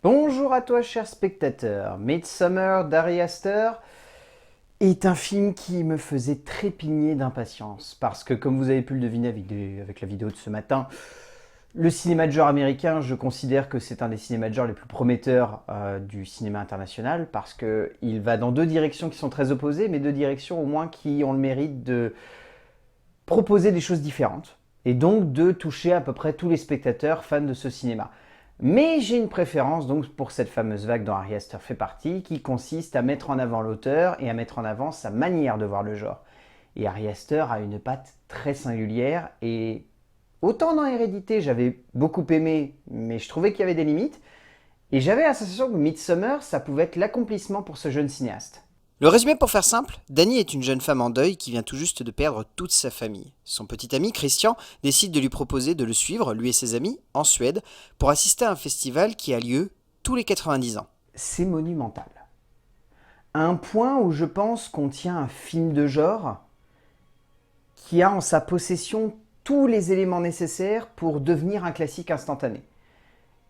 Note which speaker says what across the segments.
Speaker 1: Bonjour à toi, cher spectateur. Midsommar d'Ari Aster est un film qui me faisait trépigner d'impatience. Parce que, comme vous avez pu le deviner avec la vidéo de ce matin, le cinéma de genre américain, je considère que c'est un des cinémas de genre les plus prometteurs du cinéma international. Parce qu'il va dans deux directions qui sont très opposées, mais deux directions au moins qui ont le mérite de proposer des choses différentes. Et donc de toucher à peu près tous les spectateurs fans de ce cinéma. Mais j'ai une préférence donc pour cette fameuse vague dont Ari Aster fait partie, qui consiste à mettre en avant l'auteur et à mettre en avant sa manière de voir le genre. Et Ari Aster a une patte très singulière, et autant dans Hérédité j'avais beaucoup aimé, mais je trouvais qu'il y avait des limites, et j'avais la sensation que Midsommar, ça pouvait être l'accomplissement pour ce jeune cinéaste.
Speaker 2: Le résumé pour faire simple, Dani est une jeune femme en deuil qui vient tout juste de perdre toute sa famille. Son petit ami, Christian, décide de lui proposer de le suivre, lui et ses amis, en Suède, pour assister à un festival qui a lieu tous les 90 ans.
Speaker 1: C'est monumental. À un point où je pense qu'on tient un film de genre qui a en sa possession tous les éléments nécessaires pour devenir un classique instantané.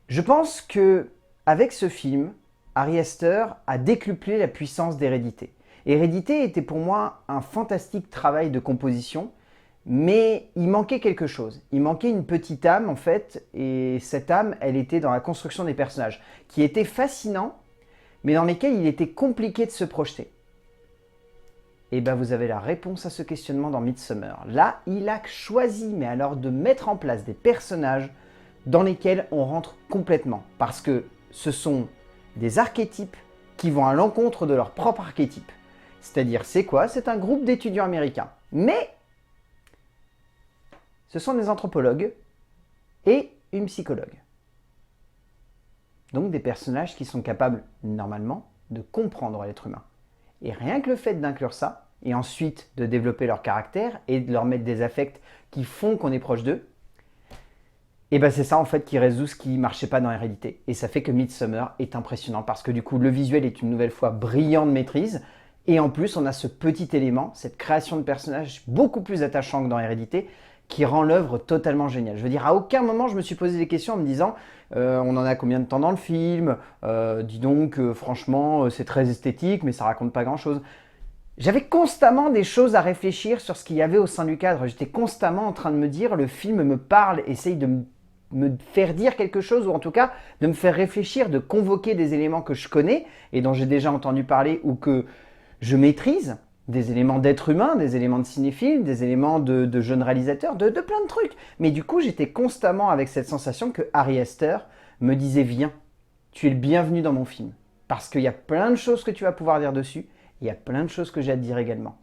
Speaker 1: Je pense que avec ce film, Ari Aster a décuplé la puissance d'Hérédité. Hérédité était pour moi un fantastique travail de composition, mais il manquait quelque chose. Il manquait une petite âme en fait, et cette âme, elle était dans la construction des personnages, qui était fascinant, mais dans lesquels il était compliqué de se projeter. Et bien vous avez la réponse à ce questionnement dans Midsommar. Là, il a choisi, mais alors de mettre en place des personnages dans lesquels on rentre complètement. Parce que ce sont des archétypes qui vont à l'encontre de leur propre archétype. C'est-à-dire, c'est quoi? C'est un groupe d'étudiants américains. Mais ce sont des anthropologues et une psychologue. Donc des personnages qui sont capables, normalement, de comprendre l'être humain. Et rien que le fait d'inclure ça, et ensuite de développer leur caractère et de leur mettre des affects qui font qu'on est proche d'eux, et ben c'est ça en fait qui résout ce qui marchait pas dans Hérédité. Et ça fait que Midsommar est impressionnant parce que du coup le visuel est une nouvelle fois brillant de maîtrise, et en plus on a ce petit élément, cette création de personnages beaucoup plus attachant que dans Hérédité, qui rend l'œuvre totalement géniale. Je veux dire, à aucun moment je me suis posé des questions en me disant on en a combien de temps dans le film, dis donc franchement c'est très esthétique mais ça raconte pas grand chose. J'avais constamment des choses à réfléchir sur ce qu'il y avait au sein du cadre. J'étais constamment en train de me dire le film me parle, essaye de me faire dire quelque chose, ou en tout cas de me faire réfléchir, de convoquer des éléments que je connais et dont j'ai déjà entendu parler ou que je maîtrise, des éléments d'être humain, des éléments de cinéphile, des éléments de jeunes réalisateurs, de plein de trucs. Mais du coup, j'étais constamment avec cette sensation que Ari Aster me disait viens, tu es le bienvenu dans mon film. Parce qu'il y a plein de choses que tu vas pouvoir dire dessus, il y a plein de choses que j'ai à te dire également.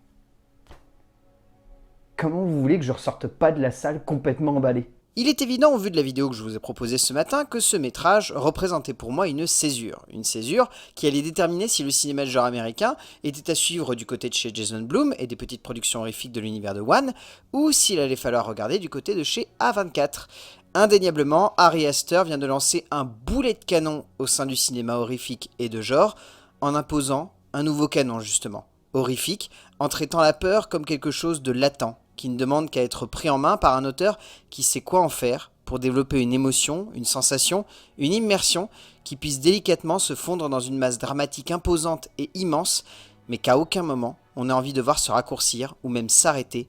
Speaker 1: Comment vous voulez que je ressorte pas de la salle complètement emballé?
Speaker 2: Il est évident au vu de la vidéo que je vous ai proposée ce matin que ce métrage représentait pour moi une césure. Une césure qui allait déterminer si le cinéma de genre américain était à suivre du côté de chez Jason Blum et des petites productions horrifiques de l'univers de One, ou s'il allait falloir regarder du côté de chez A24. Indéniablement, Ari Aster vient de lancer un boulet de canon au sein du cinéma horrifique et de genre, en imposant un nouveau canon justement, horrifique, en traitant la peur comme quelque chose de latent, qui ne demande qu'à être pris en main par un auteur qui sait quoi en faire pour développer une émotion, une sensation, une immersion qui puisse délicatement se fondre dans une masse dramatique imposante et immense, mais qu'à aucun moment on a envie de voir se raccourcir ou même s'arrêter,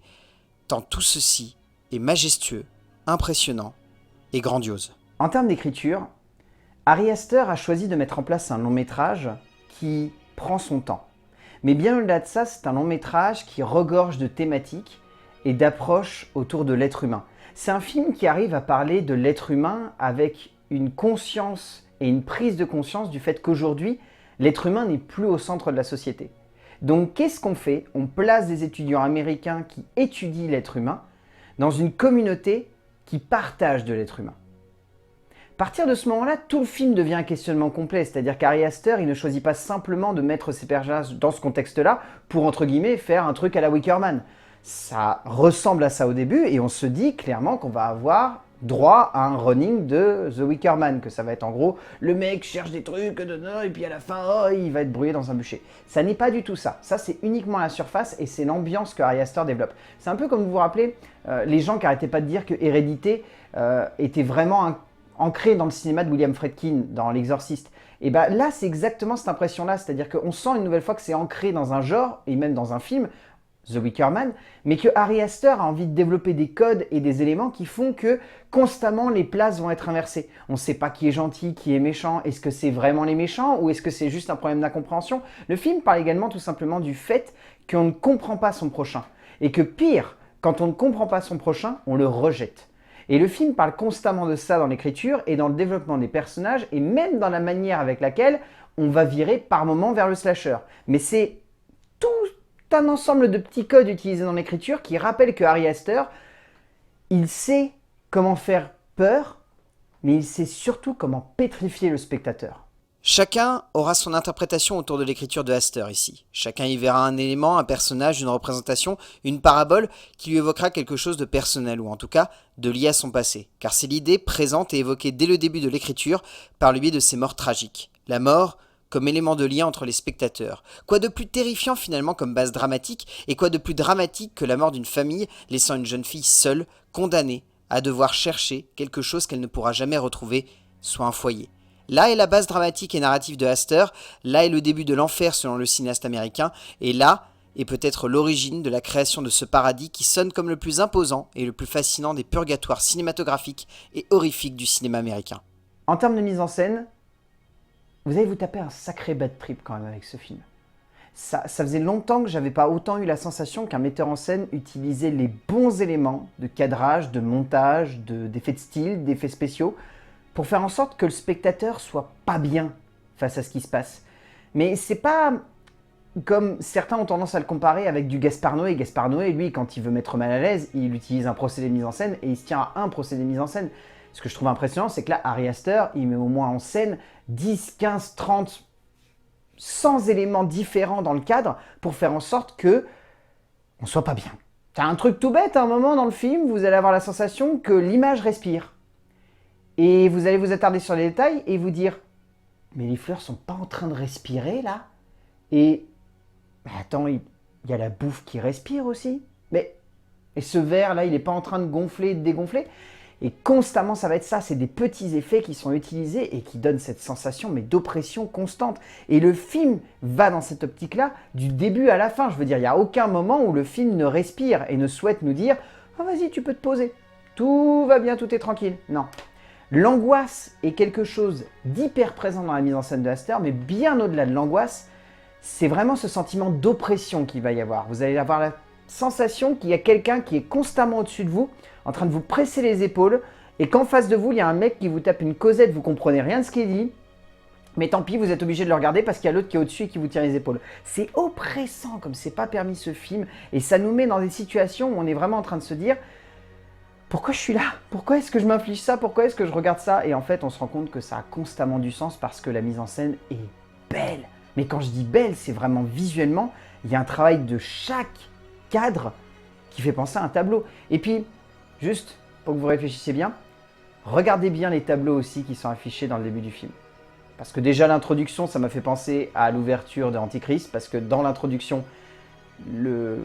Speaker 2: tant tout ceci est majestueux, impressionnant et grandiose.
Speaker 1: En termes d'écriture, Ari Aster a choisi de mettre en place un long métrage qui prend son temps. Mais bien au-delà de ça, c'est un long métrage qui regorge de thématiques et d'approches autour de l'être humain. C'est un film qui arrive à parler de l'être humain avec une conscience et une prise de conscience du fait qu'aujourd'hui, l'être humain n'est plus au centre de la société. Donc qu'est-ce qu'on fait? On place des étudiants américains qui étudient l'être humain dans une communauté qui partage de l'être humain. À partir de ce moment-là, tout le film devient un questionnement complet, c'est-à-dire qu'Ari Aster, il ne choisit pas simplement de mettre ses personnages dans ce contexte-là pour, entre guillemets, faire un truc à la Wicker Man. Ça ressemble à ça au début et on se dit clairement qu'on va avoir droit à un running de The Wicker Man, que ça va être en gros le mec cherche des trucs et puis à la fin oh, il va être brouillé dans un bûcher. Ça n'est pas du tout ça. Ça c'est uniquement la surface et c'est l'ambiance que Ari Aster développe. C'est un peu comme vous vous rappelez les gens qui arrêtaient pas de dire que Hérédité était vraiment ancré dans le cinéma de William Friedkin, dans L'Exorciste. Et bien là, c'est exactement cette impression-là, c'est-à-dire qu'on sent une nouvelle fois que c'est ancré dans un genre, et même dans un film, The Wicker Man, mais que Ari Aster a envie de développer des codes et des éléments qui font que constamment les places vont être inversées. On ne sait pas qui est gentil, qui est méchant, est-ce que c'est vraiment les méchants ou est-ce que c'est juste un problème d'incompréhension? Le film parle également tout simplement du fait qu'on ne comprend pas son prochain. Et que pire, quand on ne comprend pas son prochain, on le rejette. Et le film parle constamment de ça dans l'écriture et dans le développement des personnages et même dans la manière avec laquelle on va virer par moments vers le slasher. Mais c'est tout un ensemble de petits codes utilisés dans l'écriture qui rappellent que Ari Aster, il sait comment faire peur, mais il sait surtout comment pétrifier le spectateur.
Speaker 2: Chacun aura son interprétation autour de l'écriture de Aster ici. Chacun y verra un élément, un personnage, une représentation, une parabole qui lui évoquera quelque chose de personnel ou en tout cas de lié à son passé. Car c'est l'idée présente et évoquée dès le début de l'écriture par le biais de ces morts tragiques. La mort comme élément de lien entre les spectateurs. Quoi de plus terrifiant finalement comme base dramatique et quoi de plus dramatique que la mort d'une famille laissant une jeune fille seule, condamnée à devoir chercher quelque chose qu'elle ne pourra jamais retrouver, soit un foyer. Là est la base dramatique et narrative de Aster, là est le début de l'enfer selon le cinéaste américain, et là est peut-être l'origine de la création de ce paradis qui sonne comme le plus imposant et le plus fascinant des purgatoires cinématographiques et horrifiques du cinéma américain.
Speaker 1: En termes de mise en scène, vous allez vous taper un sacré bad trip quand même avec ce film. Ça faisait longtemps que j'avais pas autant eu la sensation qu'un metteur en scène utilisait les bons éléments de cadrage, de montage, d'effets de style, d'effets spéciaux, pour faire en sorte que le spectateur soit pas bien face à ce qui se passe. Mais c'est pas comme certains ont tendance à le comparer avec du Gaspard Noé. Gaspard Noé, lui, quand il veut mettre mal à l'aise, il utilise un procédé de mise en scène et il se tient à un procédé de mise en scène. Ce que je trouve impressionnant, c'est que là, Ari Aster, il met au moins en scène 10, 15, 30, 100 éléments différents dans le cadre pour faire en sorte que on soit pas bien. C'est un truc tout bête, à un moment dans le film, vous allez avoir la sensation que l'image respire. Et vous allez vous attarder sur les détails et vous dire « Mais les fleurs sont pas en train de respirer, là ?» Et « Attends, il y a la bouffe qui respire aussi. Et ce verre-là, il n'est pas en train de gonfler et de dégonfler ?» Et constamment, ça va être ça. C'est des petits effets qui sont utilisés et qui donnent cette sensation d'oppression constante. Et le film va dans cette optique-là du début à la fin. Je veux dire, il n'y a aucun moment où le film ne respire et ne souhaite nous dire « Ah, vas-y, tu peux te poser. Tout va bien, tout est tranquille. » Non. L'angoisse est quelque chose d'hyper présent dans la mise en scène de Aster, mais bien au-delà de l'angoisse, c'est vraiment ce sentiment d'oppression qu'il va y avoir. Vous allez avoir la sensation qu'il y a quelqu'un qui est constamment au-dessus de vous, en train de vous presser les épaules, et qu'en face de vous, il y a un mec qui vous tape une causette, vous comprenez rien de ce qu'il dit, mais tant pis, vous êtes obligé de le regarder parce qu'il y a l'autre qui est au-dessus et qui vous tire les épaules. C'est oppressant comme c'est pas permis ce film, et ça nous met dans des situations où on est vraiment en train de se dire pourquoi je suis là? Pourquoi est-ce que je m'inflige ça? Pourquoi est-ce que je regarde ça? Et en fait, on se rend compte que ça a constamment du sens parce que la mise en scène est belle. Mais quand je dis belle, c'est vraiment visuellement, il y a un travail de chaque cadre qui fait penser à un tableau. Et puis, juste pour que vous réfléchissiez bien, regardez bien les tableaux aussi qui sont affichés dans le début du film. Parce que déjà l'introduction, ça m'a fait penser à l'ouverture de Antichrist, parce que dans l'introduction, le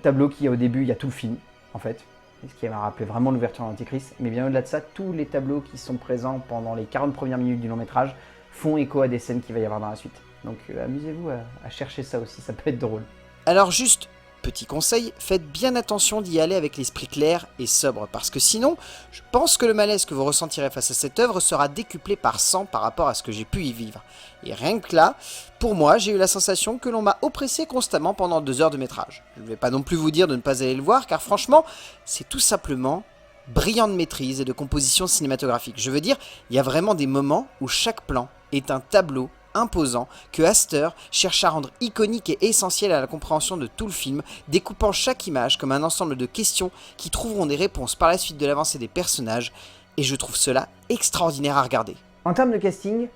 Speaker 1: tableau qu'il y a au début, il y a tout le film, en fait. Ce qui m'a rappelé vraiment l'ouverture d'Antichrist. Mais bien au-delà de ça, tous les tableaux qui sont présents pendant les 40 premières minutes du long métrage font écho à des scènes qu'il va y avoir dans la suite. Donc amusez-vous à chercher ça aussi, ça peut être drôle.
Speaker 2: Alors juste, petit conseil, faites bien attention d'y aller avec l'esprit clair et sobre, parce que sinon, je pense que le malaise que vous ressentirez face à cette œuvre sera décuplé par 100 par rapport à ce que j'ai pu y vivre. Et rien que là, pour moi, j'ai eu la sensation que l'on m'a oppressé constamment pendant 2 heures de métrage. Je ne vais pas non plus vous dire de ne pas aller le voir, car franchement, c'est tout simplement brillant de maîtrise et de composition cinématographique. Je veux dire, il y a vraiment des moments où chaque plan est un tableau imposant que Aster cherche à rendre iconique et essentiel à la compréhension de tout le film, découpant chaque image comme un ensemble de questions qui trouveront des réponses par la suite de l'avancée des personnages, et je trouve cela extraordinaire à regarder.
Speaker 1: En termes de casting,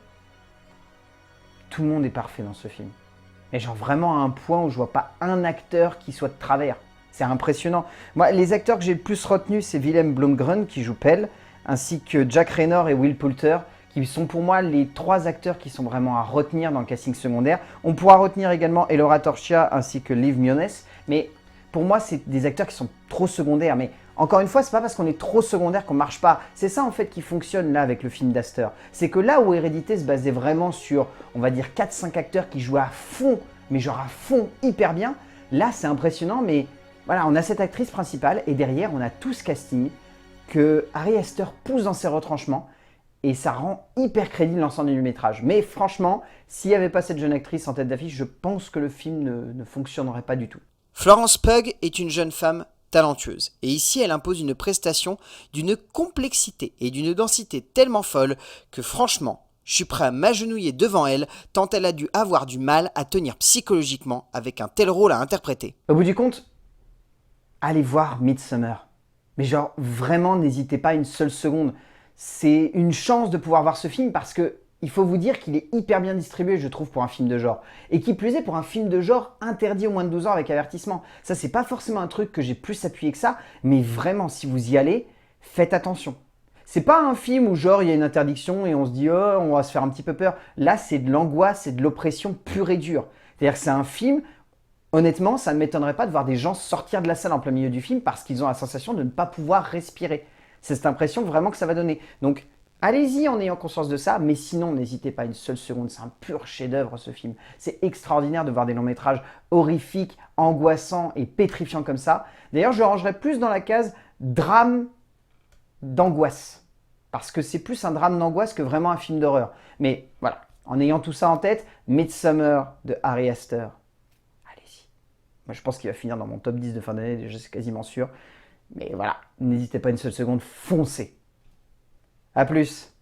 Speaker 1: tout le monde est parfait dans ce film. Mais genre vraiment à un point où je vois pas un acteur qui soit de travers. C'est impressionnant. Moi, les acteurs que j'ai le plus retenus, c'est Willem Blomgren qui joue Pell, ainsi que Jack Raynor et Will Poulter, qui sont pour moi les 3 acteurs qui sont vraiment à retenir dans le casting secondaire. On pourra retenir également Elora Torchia ainsi que Liv Miones, mais pour moi, c'est des acteurs qui sont trop secondaires. Mais Encore une fois, c'est pas parce qu'on est trop secondaire qu'on marche pas. C'est ça en fait qui fonctionne là avec le film d'Aster. C'est que là où Hérédité se basait vraiment sur, on va dire, 4-5 acteurs qui jouaient à fond, mais genre à fond, hyper bien, là c'est impressionnant, mais voilà, on a cette actrice principale et derrière on a tout ce casting que Ari Aster pousse dans ses retranchements et ça rend hyper crédible l'ensemble du métrage. Mais franchement, s'il n'y avait pas cette jeune actrice en tête d'affiche, je pense que le film ne fonctionnerait pas du tout.
Speaker 2: Florence Pugh est une jeune femme talentueuse, et ici elle impose une prestation d'une complexité et d'une densité tellement folle que franchement, je suis prêt à m'agenouiller devant elle tant elle a dû avoir du mal à tenir psychologiquement avec un tel rôle à interpréter.
Speaker 1: Au bout du compte, allez voir Midsommar. Mais genre, vraiment, n'hésitez pas une seule seconde. C'est une chance de pouvoir voir ce film parce que il faut vous dire qu'il est hyper bien distribué, je trouve, pour un film de genre. Et qui plus est, pour un film de genre interdit aux moins de 12 ans avec avertissement. Ça, c'est pas forcément un truc que j'ai plus appuyé que ça, mais vraiment, si vous y allez, faites attention. C'est pas un film où genre il y a une interdiction et on se dit oh on va se faire un petit peu peur. Là c'est de l'angoisse, c'est de l'oppression pure et dure. C'est-à-dire que c'est un film, honnêtement, ça ne m'étonnerait pas de voir des gens sortir de la salle en plein milieu du film parce qu'ils ont la sensation de ne pas pouvoir respirer. C'est cette impression vraiment que ça va donner. Donc, allez-y en ayant conscience de ça, mais sinon, n'hésitez pas une seule seconde. C'est un pur chef-d'œuvre ce film. C'est extraordinaire de voir des longs métrages horrifiques, angoissants et pétrifiants comme ça. D'ailleurs, je le rangerais plus dans la case drame d'angoisse. Parce que c'est plus un drame d'angoisse que vraiment un film d'horreur. Mais voilà, en ayant tout ça en tête, Midsommar de Ari Aster. Moi, je pense qu'il va finir dans mon top 10 de fin d'année, déjà c'est quasiment sûr. Mais voilà, n'hésitez pas une seule seconde, foncez. A plus.